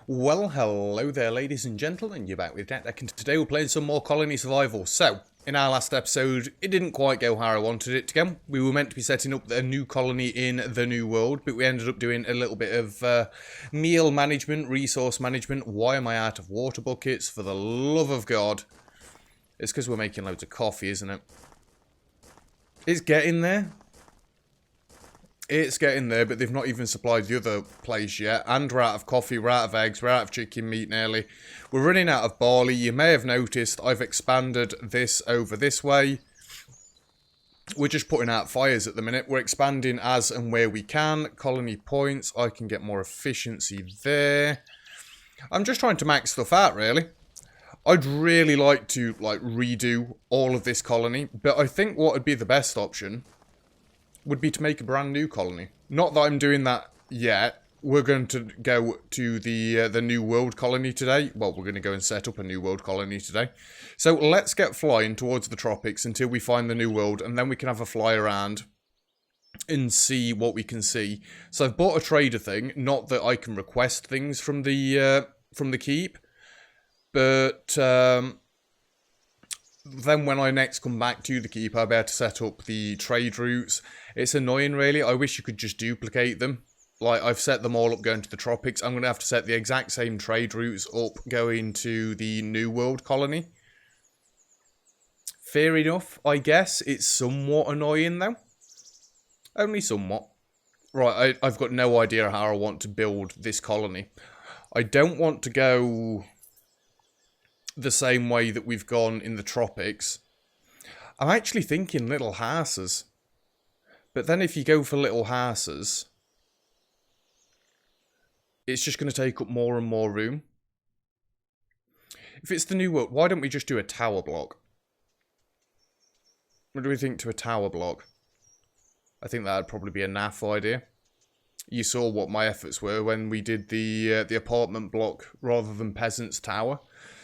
Well, hello there, ladies and gentlemen. You're back with Deck, and today we're playing some more Colony Survival. So, in our last episode, it didn't quite go how I wanted it to go. We were meant to be setting up a new colony in the new world, but we ended up doing a little bit of meal management, resource management. Why am I out of water buckets? For the love of God. It's because we're making loads of coffee, isn't it? It's getting there. It's getting there, but they've not even supplied the other place yet. And we're out of coffee, we're out of eggs, we're out of chicken meat nearly. We're running out of barley. You may have noticed I've expanded this over this way. We're just putting out fires at the minute. We're expanding as and where we can. Colony points, I can get more efficiency there. I'm just trying to max stuff out, really. I'd really like to, redo all of this colony. But I think what would be the best option would be to make a brand new colony. Not that I'm doing that yet. We're going to go to the new world colony today. Well, we're going to go and set up a new world colony today. So let's get flying towards the tropics until we find the new world, and then we can have a fly around and see what we can see. So I've bought a trader thing. Not that I can request things from the keep, but then when I next come back to the keep, I'll be able to set up the trade routes. It's annoying, really. I wish you could just duplicate them. Like, I've set them all up going to the tropics. I'm going to have to set the exact same trade routes up going to the New World colony. Fair enough, I guess. It's somewhat annoying, though. Only somewhat. Right, I've got no idea how I want to build this colony. I don't want to go the same way that we've gone in the tropics. I'm actually thinking little houses. But then if you go for little houses, it's just going to take up more and more room. If it's the new world, why don't we just do a tower block? What do we think to a tower block? I think that would probably be a naff idea. You saw what my efforts were when we did the apartment block rather than peasant's tower.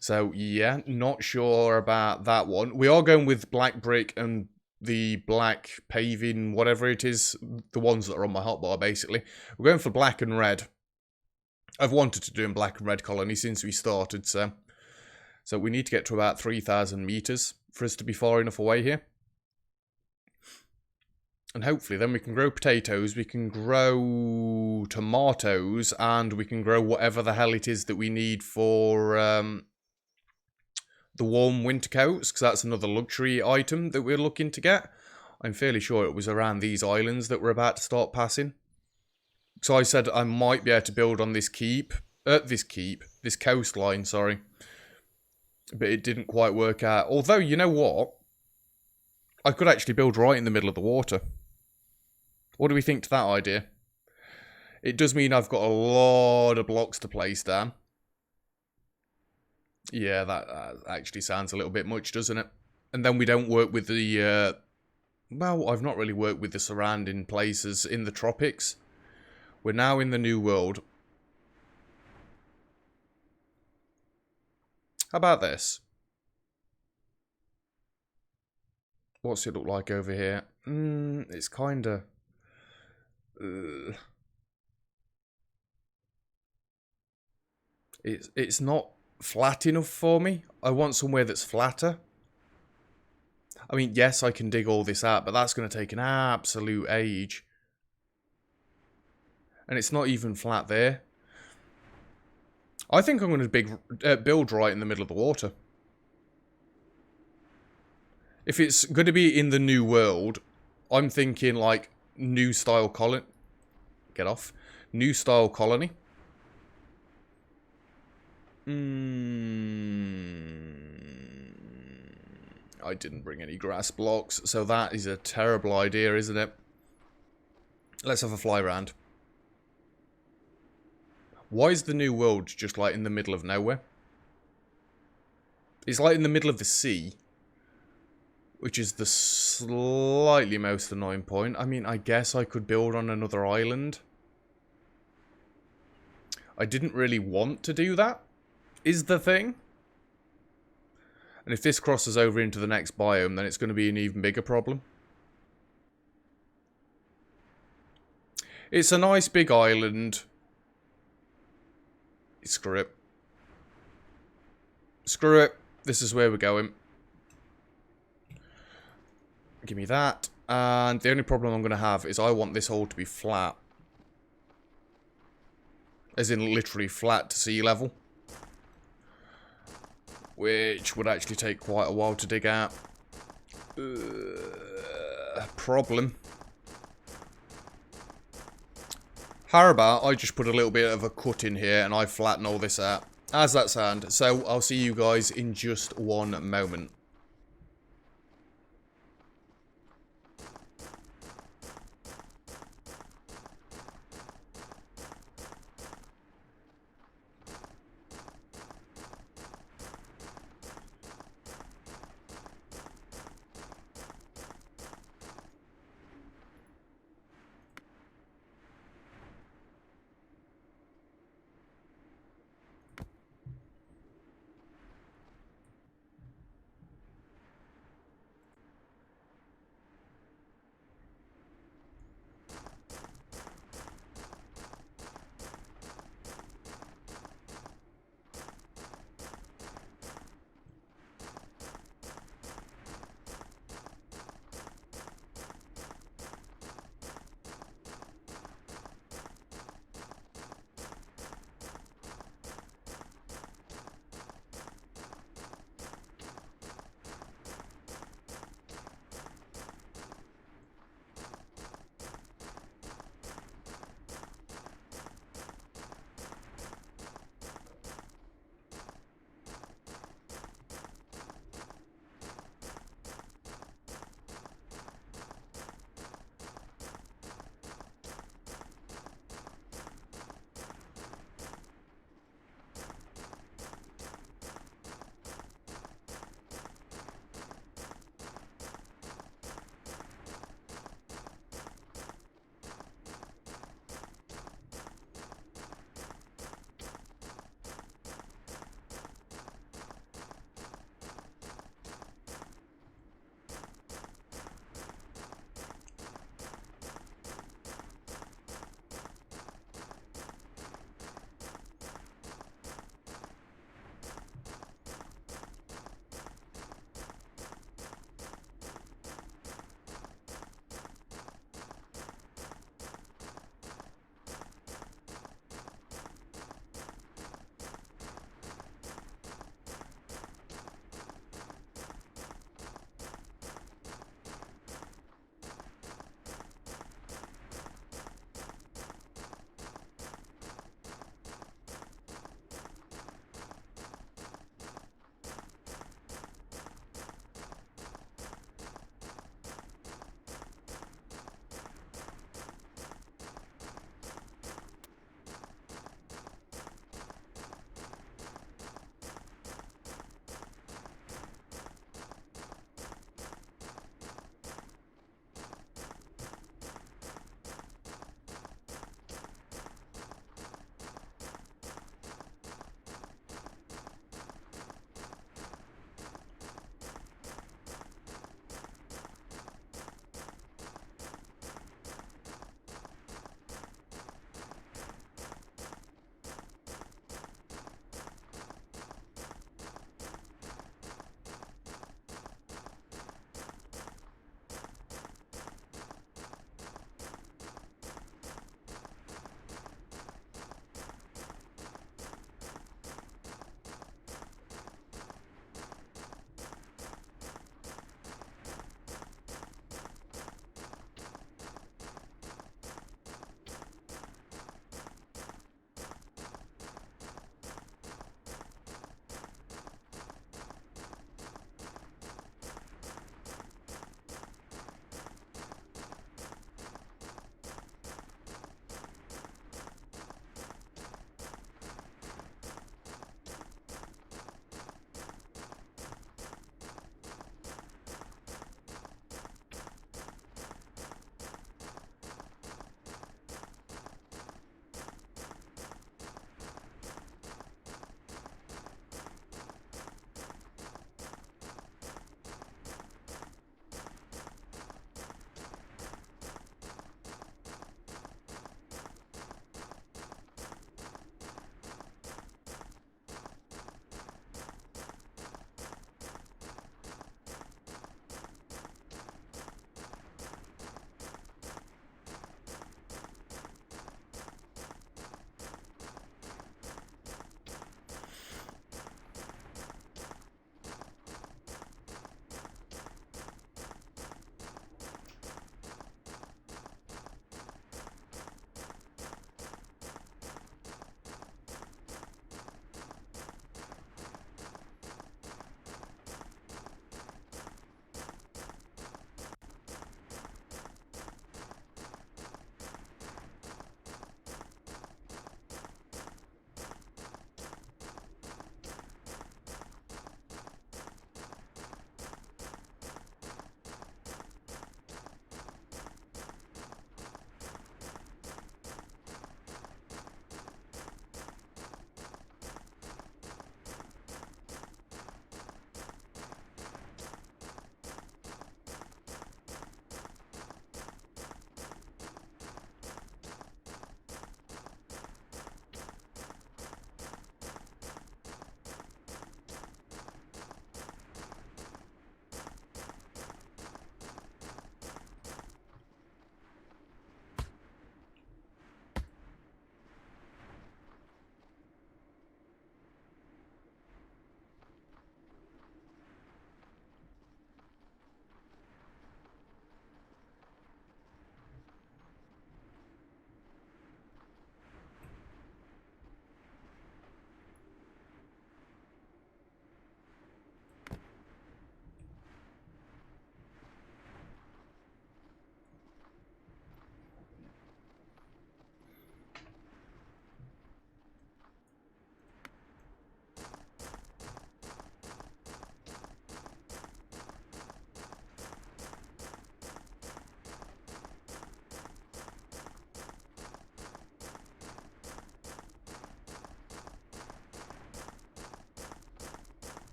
So, yeah, not sure about that one. We are going with black brick and the black paving, whatever it is. The ones that are on my hotbar, basically. We're going for black and red. I've wanted to do in black and red colony since we started, so we need to get to about 3,000 meters for us to be far enough away here. And hopefully then we can grow potatoes, we can grow tomatoes, and we can grow whatever the hell it is that we need for the warm winter coats, because that's another luxury item that we're looking to get. I'm fairly sure it was around these islands that we're about to start passing. So I said I might be able to build on this this coastline, sorry. But it didn't quite work out. Although, you know what? I could actually build right in the middle of the water. What do we think to that idea? It does mean I've got a lot of blocks to place down. Yeah, that actually sounds a little bit much, doesn't it? And then we don't work with the, well, I've not really worked with the surrounding places in the tropics. We're now in the new world. How about this? What's it look like over here? It's kind of... It's not flat enough for me. I want somewhere that's flatter. I mean, yes, I can dig all this out, but that's going to take an absolute age. And it's not even flat there. I think I'm going to build right in the middle of the water. If it's going to be in the new world, I'm thinking like new style colony. Get off. New style colony. I didn't bring any grass blocks, so that is a terrible idea, isn't it? Let's have a fly around. Why is the new world just like in the middle of nowhere? It's like in the middle of the sea, which is the slightly most annoying point. I mean, I guess I could build on another island. I didn't really want to do that, is the thing. And if this crosses over into the next biome, then it's going to be an even bigger problem. It's a nice big island. Screw it. Screw it. This is where we're going. Give me that. And the only problem I'm going to have is I want this hole to be flat. As in literally flat to sea level. Which would actually take quite a while to dig out. Problem. How about I just put a little bit of a cut in here and I flatten all this out. How's that sound? So I'll see you guys in just one moment.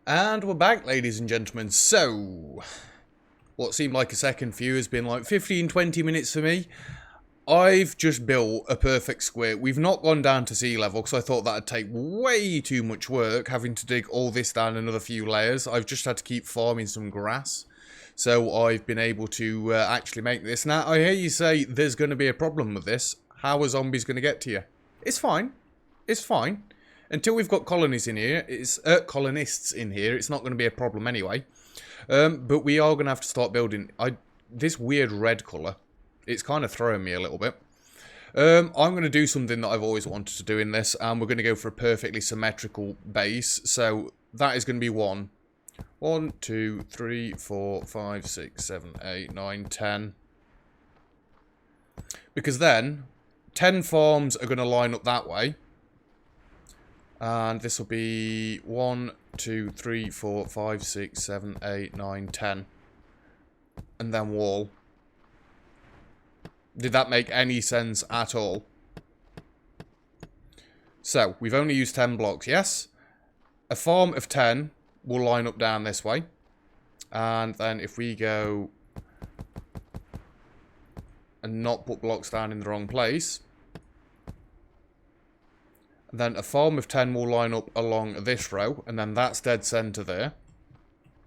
And we're back, ladies and gentlemen. So, what seemed like a second view has been like 15-20 minutes for me. I've just built a perfect square. We've not gone down to sea level because I thought that'd take way too much work, having to dig all this down another few layers. I've just had to keep farming some grass. So I've been able to actually make this. Now, I hear you say there's going to be a problem with this. How are zombies going to get to you? It's fine. It's fine. Until we've got colonists in here, it's not going to be a problem anyway. But we are going to have to start building this weird red colour. It's kind of throwing me a little bit. I'm going to do something that I've always wanted to do in this, and we're going to go for a perfectly symmetrical base. So that is going to be 1, 2, 3, 4, 5, 6, 7, 8, 9, 10. Because then 10 farms are going to line up that way. And this will be 1, 2, 3, 4, 5, 6, 7, 8, 9, 10. And then wall. Did that make any sense at all? So, we've only used 10 blocks, yes? A farm of 10 will line up down this way. And then if we go and not put blocks down in the wrong place, then a farm of 10 will line up along this row, and then that's dead center there.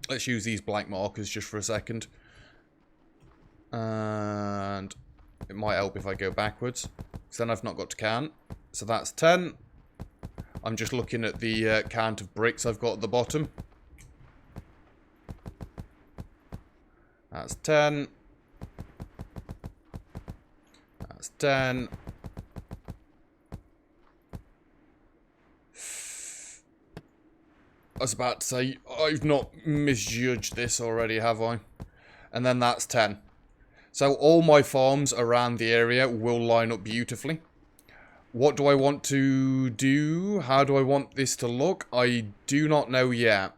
Let's use these black markers just for a second. And it might help if I go backwards, because then I've not got to count. So that's 10. I'm just looking at the count of bricks I've got at the bottom. That's 10. That's 10. I was about to say, I've not misjudged this already, have I? And then that's 10. So all my farms around the area will line up beautifully. What do I want to do? How do I want this to look? I do not know yet.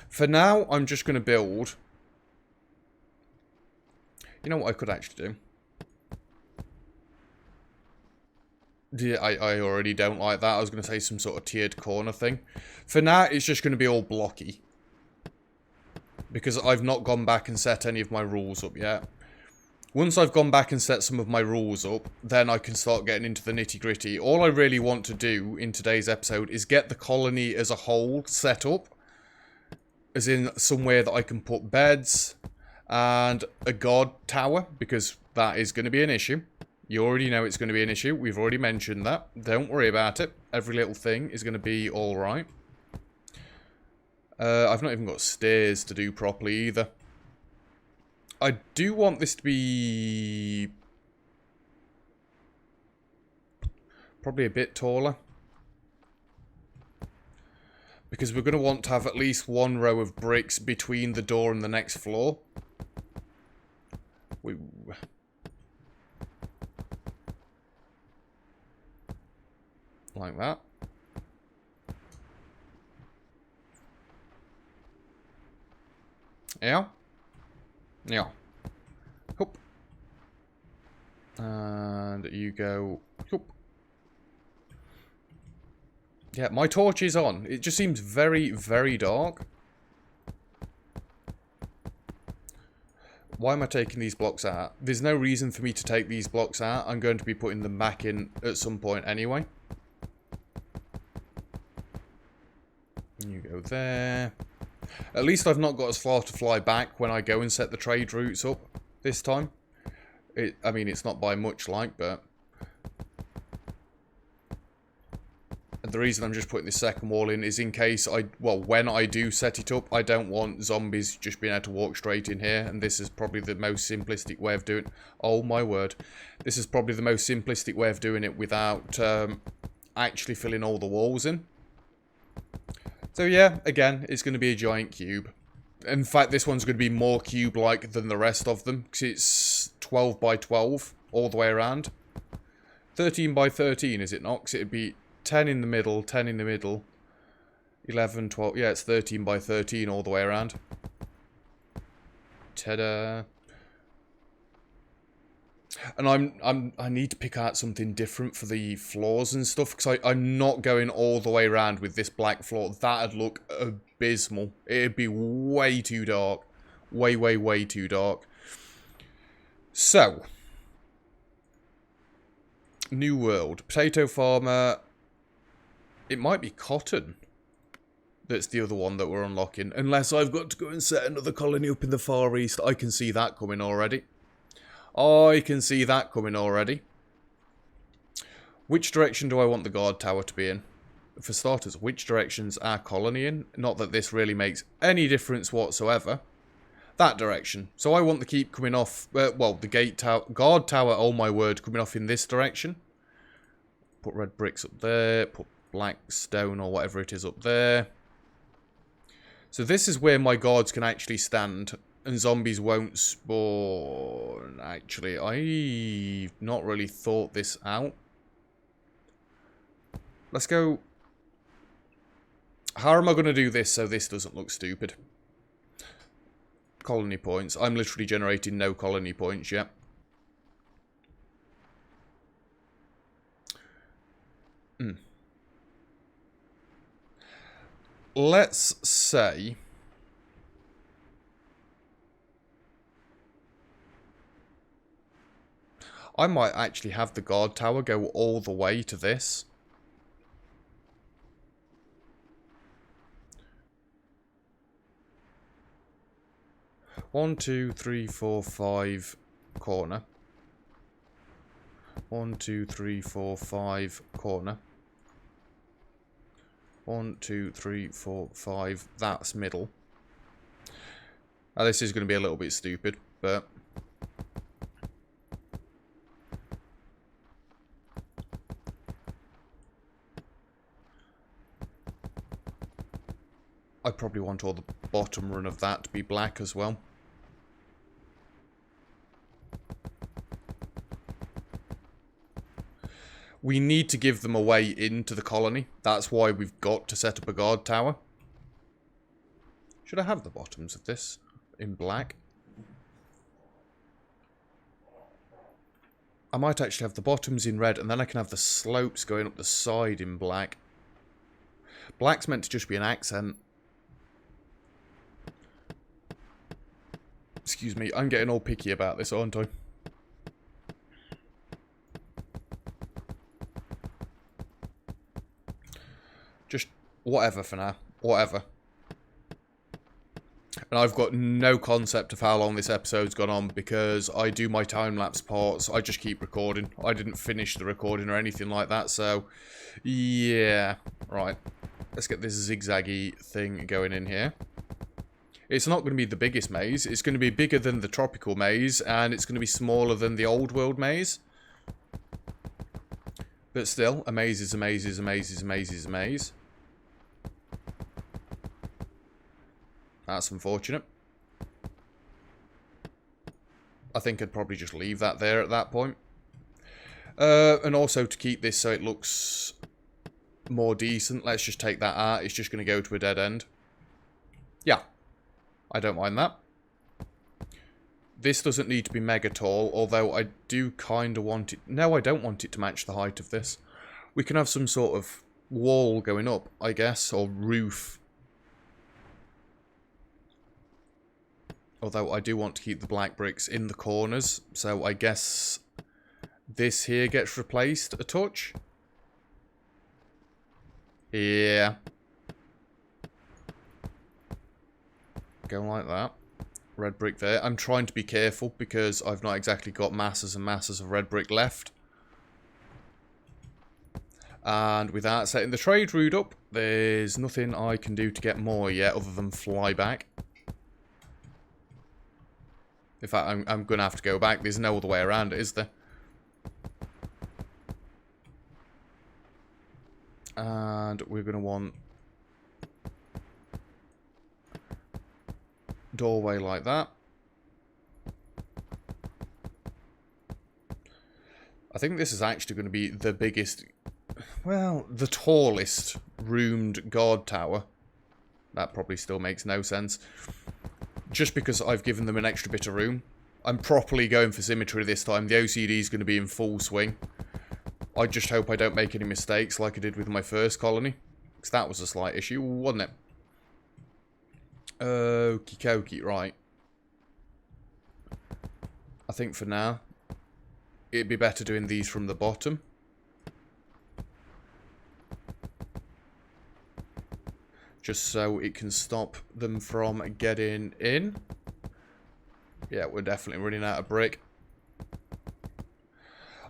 For now, I'm just going to build. You know what I could actually do? Yeah, I already don't like that. I was going to say some sort of tiered corner thing. For now, it's just going to be all blocky. Because I've not gone back and set any of my rules up yet. Once I've gone back and set some of my rules up, then I can start getting into the nitty-gritty. All I really want to do in today's episode is get the colony as a whole set up. As in somewhere that I can put beds and a guard tower, because that is going to be an issue. You already know it's going to be an issue. We've already mentioned that. Don't worry about it. Every little thing is going to be alright. I've not even got stairs to do properly either. I do want this to be probably a bit taller. Because we're going to want to have at least one row of bricks between the door and the next floor. Like that. Yeah. Yeah. Hoop. And you go. Hoop. Yeah, my torch is on. It just seems very, very dark. Why am I taking these blocks out? There's no reason for me to take these blocks out. I'm going to be putting them back in at some point anyway. You go there. At least I've not got as far to fly back when I go and set the trade routes up this time. I mean, it's not by much like, but... And the reason I'm just putting this second wall in is in case when I do set it up, I don't want zombies just being able to walk straight in here. And this is probably the most simplistic way of doing it. Oh my word. This is probably the most simplistic way of doing it without actually filling all the walls in. So yeah, again, it's going to be a giant cube. In fact, this one's going to be more cube-like than the rest of them, because it's 12 by 12 all the way around. 13 by 13, is it not? Because it'd be 10 in the middle, 10 in the middle, 11, 12... Yeah, it's 13 by 13 all the way around. Ta-da! And I need to pick out something different for the floors and stuff, because I'm not going all the way around with this black floor. That'd look abysmal. It'd be way too dark. Way, way, way too dark. So, New World. Potato farmer. It might be cotton. That's the other one that we're unlocking. Unless I've got to go and set another colony up in the Far East. I can see that coming already. I can see that coming already. Which direction do I want the guard tower to be in? For starters, which direction's our colony in? Not that this really makes any difference whatsoever. That direction. So I want the keep coming off, well, the guard tower, oh my word, coming off in this direction. Put red bricks up there, put black stone or whatever it is up there. So this is where my guards can actually stand, and zombies won't spawn. Actually, I've not really thought this out. Let's go. How am I going to do this so this doesn't look stupid? Colony points. I'm literally generating no colony points yet. Let's say I might actually have the guard tower go all the way to this. One, two, three, four, five, corner. 1, 2, 3, 4, 5, corner. 1, 2, 3, 4, 5, that's middle. Now this is going to be a little bit stupid, but I probably want all the bottom run of that to be black as well. We need to give them a way into the colony. That's why we've got to set up a guard tower. Should I have the bottoms of this in black? I might actually have the bottoms in red, and then I can have the slopes going up the side in black. Black's meant to just be an accent. Excuse me, I'm getting all picky about this, aren't I? Just whatever for now. Whatever. And I've got no concept of how long this episode's gone on because I do my time-lapse parts. I just keep recording. I didn't finish the recording or anything like that, so yeah. Right. Let's get this zigzaggy thing going in here. It's not going to be the biggest maze. It's going to be bigger than the tropical maze, and it's going to be smaller than the old world maze. But still, a maze is a maze is a maze is a maze is a maze. That's unfortunate. I think I'd probably just leave that there at that point. And also to keep this so it looks more decent, let's just take that out. It's just going to go to a dead end. Yeah. I don't mind that. This doesn't need to be mega tall, although I do kind of want it... No, I don't want it to match the height of this. We can have some sort of wall going up, I guess, or roof. Although I do want to keep the black bricks in the corners, so I guess this here gets replaced a touch. Yeah. Go like that. Red brick there. I'm trying to be careful because I've not exactly got masses and masses of red brick left. And without setting the trade route up, there's nothing I can do to get more yet other than fly back. In fact, I'm going to have to go back. There's no other way around it, is there? And we're going to want doorway like that. I think this is actually going to be the biggest, well, the tallest roomed guard tower. That probably still makes no sense. Just because I've given them an extra bit of room. I'm properly going for symmetry this time. The OCD is going to be in full swing. I just hope I don't make any mistakes like I did with my first colony. Because that was a slight issue, wasn't it? Okie dokie, right. I think for now, it'd be better doing these from the bottom. Just so it can stop them from getting in. Yeah, we're definitely running out of brick.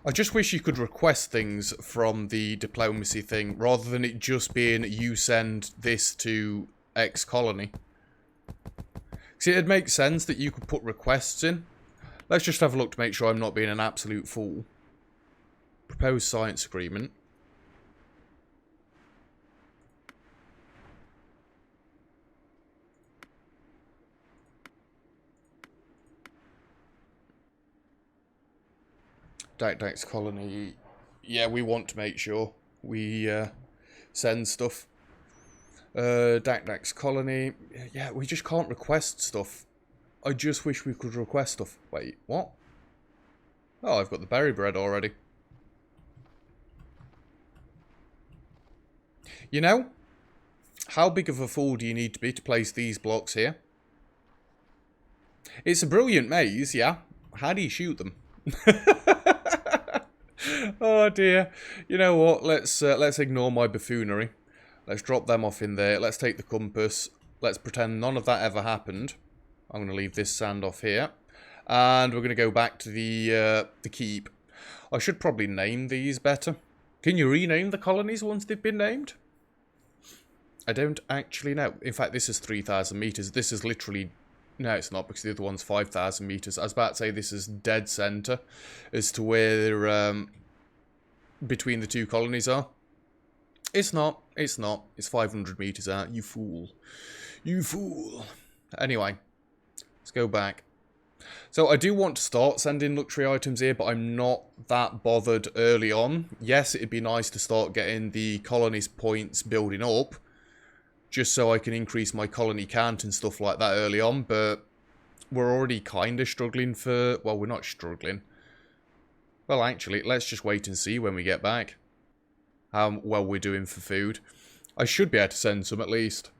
I just wish you could request things from the diplomacy thing, rather than it just being you send this to X colony. See, it'd make sense that you could put requests in. Let's just have a look to make sure I'm not being an absolute fool. Proposed science agreement. Dax colony. Yeah, we want to make sure we send stuff. Dax colony. Yeah, we just can't request stuff. I just wish we could request stuff. Wait, what? Oh, I've got the berry bread already. You know, how big of a fool do you need to be to place these blocks here? It's a brilliant maze, yeah. How do you shoot them? Oh dear. You know what? Let's ignore my buffoonery. Let's drop them off in there. Let's take the compass. Let's pretend none of that ever happened. I'm going to leave this sand off here. And we're going to go back to the keep. I should probably name these better. Can you rename the colonies once they've been named? I don't actually know. In fact, this is 3,000 meters. This is literally... No, it's not, because the other one's 5,000 meters. I was about to say this is dead center as to where between the two colonies are. It's not. It's not. It's 500 meters out. You fool. You fool. Anyway, let's go back. So I do want to start sending luxury items here, but I'm not that bothered early on. Yes, it'd be nice to start getting the colonist points building up, just so I can increase my colony count and stuff like that early on, but we're already kind of struggling for... Well, we're not struggling. Well, actually, let's just wait and see when we get back how well we're doing for food. I should be able to send some at least.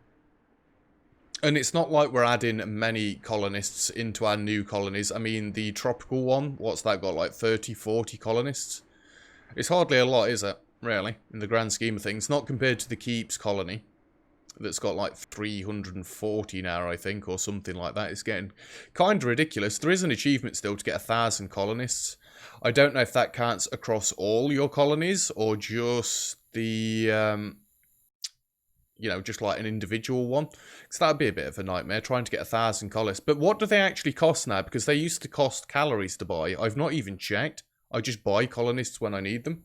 And it's not like we're adding many colonists into our new colonies. I mean, the tropical one, what's that got, like 30, 40 colonists? It's hardly a lot, is it? Really, in the grand scheme of things. Not compared to the Keeps colony. That's got like 340 now, I think, or something like that. It's getting kind of ridiculous. There is an achievement still to get 1,000 colonists. I don't know if that counts across all your colonies, or just the... you know, just like an individual one. Because that'd be a bit of a nightmare, trying to get 1,000 colonists. But what do they actually cost now? Because they used to cost calories to buy. I've not even checked. I just buy colonists when I need them.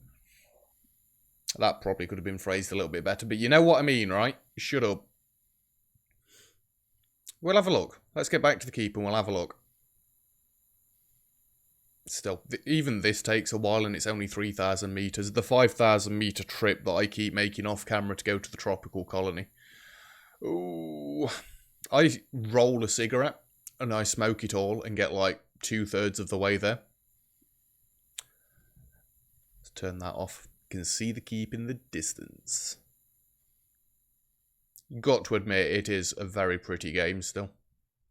That probably could have been phrased a little bit better. But you know what I mean, right? Shut up. We'll have a look. Let's get back to the keep and we'll have a look. Still, even this takes a while and it's only 3,000 meters. The 5,000 meter trip that I keep making off camera to go to the tropical colony. Ooh. I roll a cigarette and I smoke it all and get like 2/3 of the way there. Let's turn that off. You can see the keep in the distance. Got to admit, it is a very pretty game still.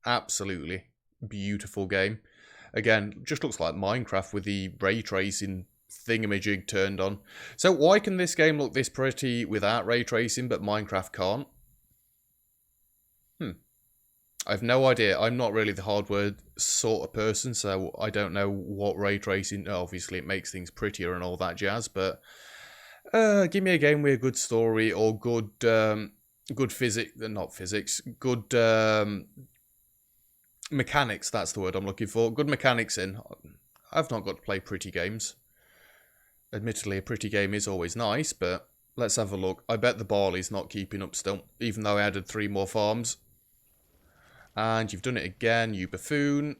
Absolutely beautiful game. Again, just looks like Minecraft with the ray tracing thingamajig turned on. So why can this game look this pretty without ray tracing, but Minecraft can't? I've no idea. I'm not really the hardware sort of person, so I don't know what ray tracing... Obviously, it makes things prettier and all that jazz, but... give me a game with a good story or good... good physics... Not physics. Good... mechanics, that's the word I'm looking for. Good mechanics in. I've not got to play pretty games. Admittedly, a pretty game is always nice, but let's have a look. I bet the barley's not keeping up still, even though I added 3 more farms. And you've done it again, you buffoon.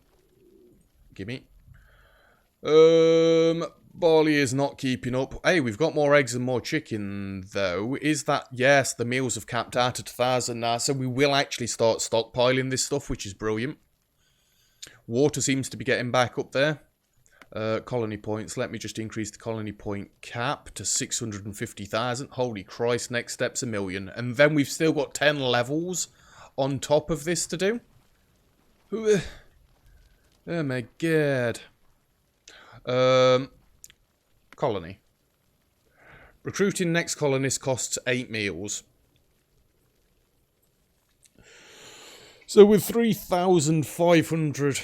Gimme. Barley is not keeping up. Hey, we've got more eggs and more chicken, though. Is that... Yes, the meals have capped out at 1,000 now, so we will actually start stockpiling this stuff, which is brilliant. Water seems to be getting back up there. Colony points. Let me just increase the colony point cap to 650,000. Holy Christ, next step's 1 million. And then we've still got 10 levels on top of this to do. Oh my god. Colony. Recruiting next colonist costs 8 meals. So with 3,500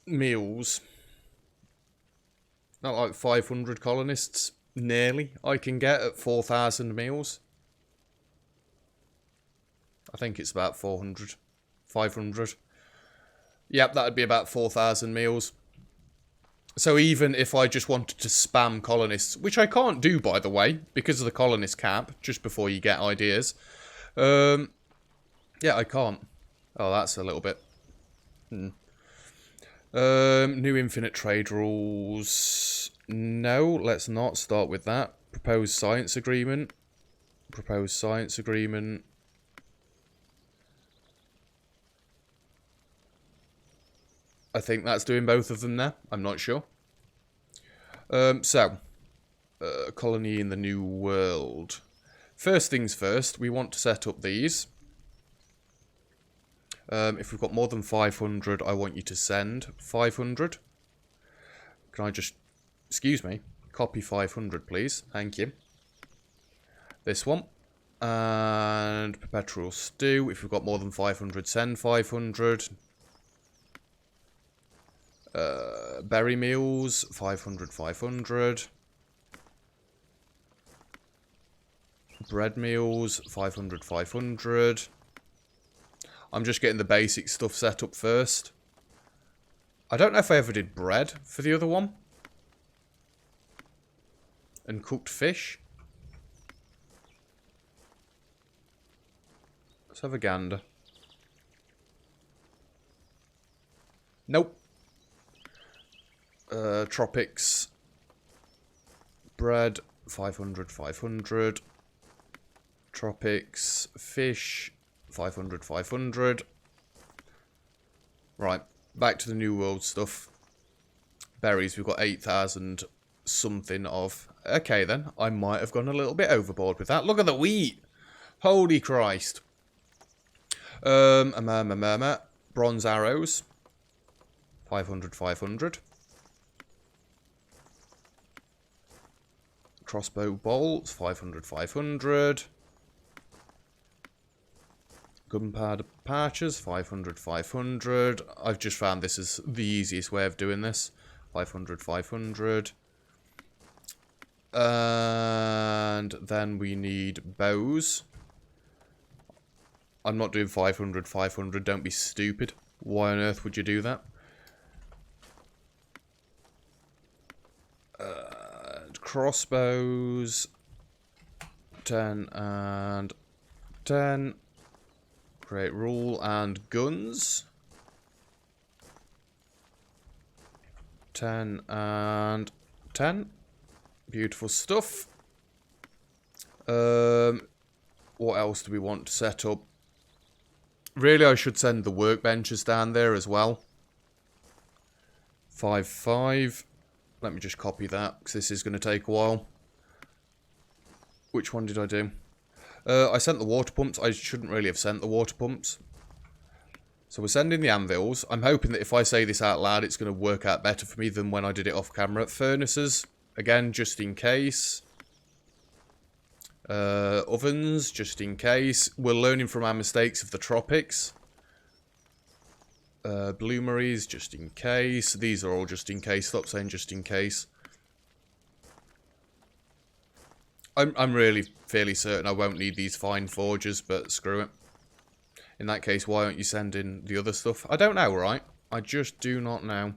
meals, not like 500 colonists, nearly, I can get at 4,000 meals. I think it's about 400, 500. Yep, that'd be about 4,000 meals. So even if I just wanted to spam colonists, which I can't do, by the way, because of the colonist cap, just before you get ideas. Yeah, I can't. Oh, that's a little bit. New infinite trade rules. No, let's not start with that. Proposed science agreement. Proposed science agreement. I think that's doing both of them now. I'm not sure. Colony in the New World. First things first, we want to set up these. If we've got more than 500, I want you to send 500. Can I just, excuse me, copy 500, please? Thank you. This one. And perpetual stew. If we've got more than 500, send 500. Berry meals, 500, 500. Bread meals, 500, 500. I'm just getting the basic stuff set up first. I don't know if I ever did bread for the other one. And cooked fish. Let's have a gander. Nope. Tropics. Bread, 500, 500. Tropics. Fish, 500, 500. Right, back to the New World stuff. Berries, we've got 8,000 something of. Okay then, I might have gone a little bit overboard with that. Look at the wheat! Holy Christ. Bronze arrows. 500, 500. Crossbow bolts, 500, 500. Gunpowder patches, 500, 500. I've just found this is the easiest way of doing this. 500, 500. And then we need bows. I'm not doing 500, 500. Don't be stupid. Why on earth would you do that? Crossbows. 10 and 10. Great rule. And guns. 10 and 10. Beautiful stuff. What else do we want to set up? Really, I should send the workbenches down there as well. 5, 5. Let me just copy that, because this is going to take a while. Which one did I do? I sent the water pumps. I shouldn't really have sent the water pumps. So we're sending the anvils. I'm hoping that if I say this out loud, it's going to work out better for me than when I did it off camera. Furnaces, again, just in case. Ovens, just in case. We're learning from our mistakes of the tropics. Bloomeries, just in case. These are all just in case. Stop saying just in case. I'm really fairly certain I won't need these fine forges, but screw it. In that case, why aren't you sending the other stuff? I don't know, right? I just do not know.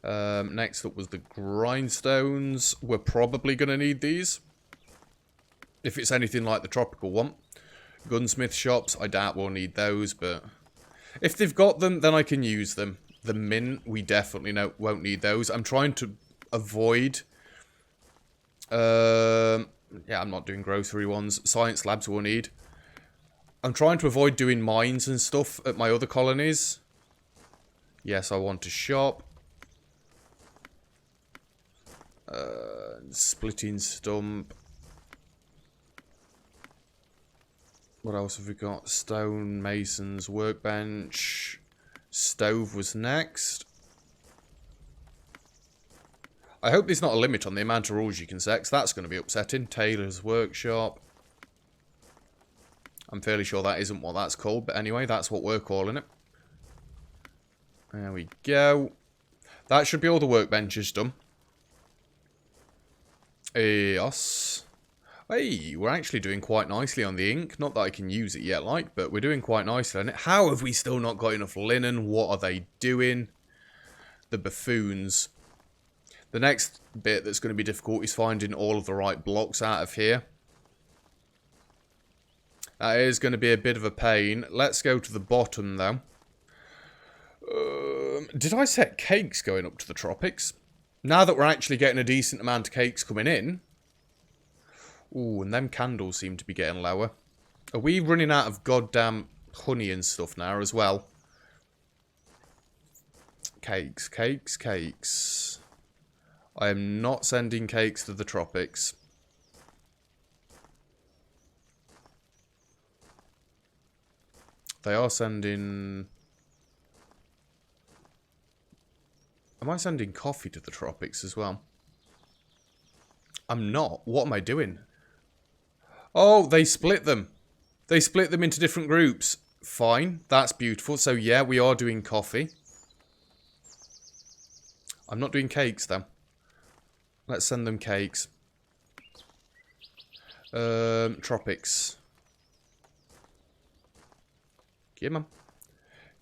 Next up was the grindstones. We're probably going to need these. If it's anything like the tropical one. Gunsmith shops, I doubt we'll need those, but if they've got them, then I can use them. The mint, we definitely won't need those. I'm trying to avoid... yeah, I'm not doing grocery ones. Science labs we'll need. I'm trying to avoid doing mines and stuff at my other colonies. Yes, I want to shop. Splitting stump. What else have we got? Stone, masons, workbench. Stove was next. I hope there's not a limit on the amount of rules you can set, 'cause that's going to be upsetting. Tailor's workshop. I'm fairly sure that isn't what that's called, but anyway, that's what we're calling it. There we go. That should be all the workbenches done. Yes. Hey, we're actually doing quite nicely on the ink. Not that I can use it yet, but we're doing quite nicely on it. How have we still not got enough linen? What are they doing? The buffoons. The next bit that's going to be difficult is finding all of the right blocks out of here. That is going to be a bit of a pain. Let's go to the bottom, though. Did I set cakes going up to the tropics? Now that we're actually getting a decent amount of cakes coming in. Ooh, and them candles seem to be getting lower. Are we running out of goddamn honey and stuff now as well? Cakes, cakes, cakes. I am not sending cakes to the tropics. They are sending... Am I sending coffee to the tropics as well? I'm not. What am I doing? Oh, they split them. They split them into different groups. Fine. That's beautiful. So, yeah, we are doing coffee. I'm not doing cakes, though. Let's send them cakes. Tropics. Give them.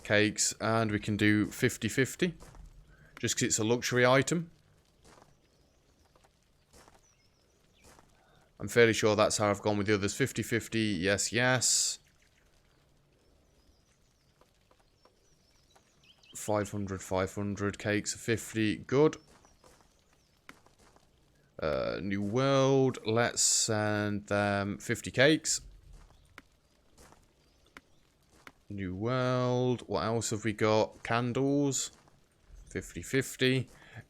Cakes. And we can do 50-50. Just because it's a luxury item. I'm fairly sure that's how I've gone with the others. 50-50, yes, yes. 500, cakes, 50, good. New world, let's send them 50 cakes. New world, what else have we got? Candles, 50-50.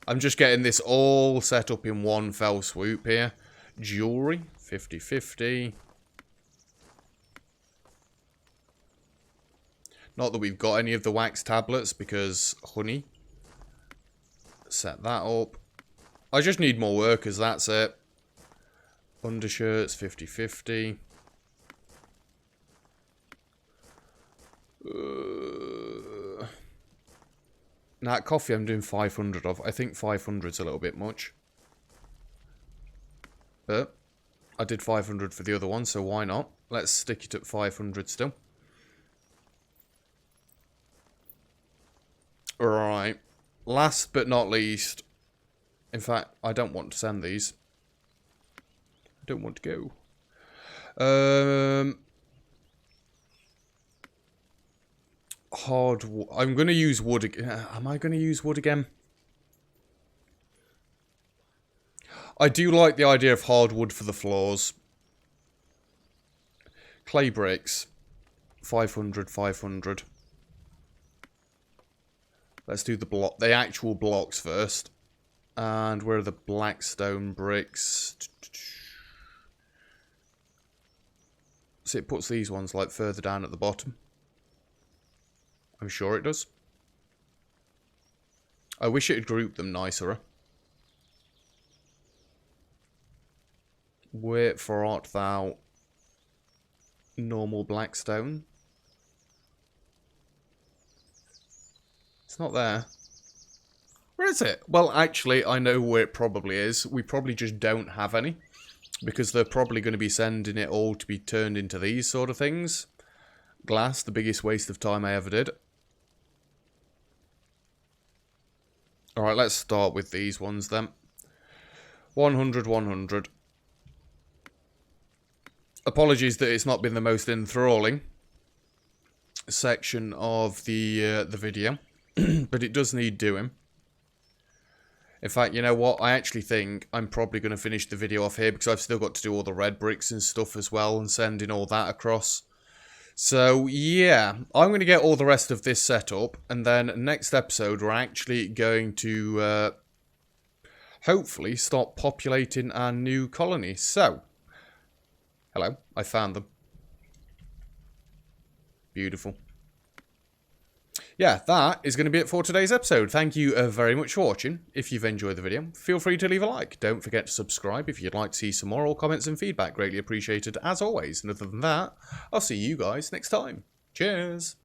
I'm just getting this all set up in one fell swoop here. Jewelry, 50-50. Not that we've got any of the wax tablets because honey. Set that up. I just need more workers, that's it. Undershirts, 50-50. Now, coffee I'm doing 500 of. I think 500's a little bit much. But I did 500 for the other one, so why not? Let's stick it at 500 still. Alright. Last but not least. In fact, I don't want to send these. I don't want to go. Hard wood. I'm going to use wood again. Am I going to use wood again? I do like the idea of hardwood for the floors. Clay bricks. 500. Let's do the actual blocks first. And where are the black stone bricks? So it puts these ones like further down at the bottom. I'm sure it does. I wish it had grouped them nicer. Wherefore art thou, normal black stone? It's not there. Where is it? Well, actually, I know where it probably is. We probably just don't have any. Because they're probably going to be sending it all to be turned into these sort of things. Glass, the biggest waste of time I ever did. Alright, let's start with these ones then. 100. Apologies that it's not been the most enthralling section of the video. But it does need doing. In fact, you know what? I actually think I'm probably going to finish the video off here because I've still got to do all the red bricks and stuff as well and sending all that across. So, yeah, I'm going to get all the rest of this set up, and then next episode we're actually going to hopefully start populating our new colony. So, hello, I found them. Beautiful. Yeah, that is going to be it for today's episode. Thank you very much for watching. If you've enjoyed the video, feel free to leave a like. Don't forget to subscribe if you'd like to see some more. All comments and feedback greatly appreciated as always. And other than that, I'll see you guys next time. Cheers.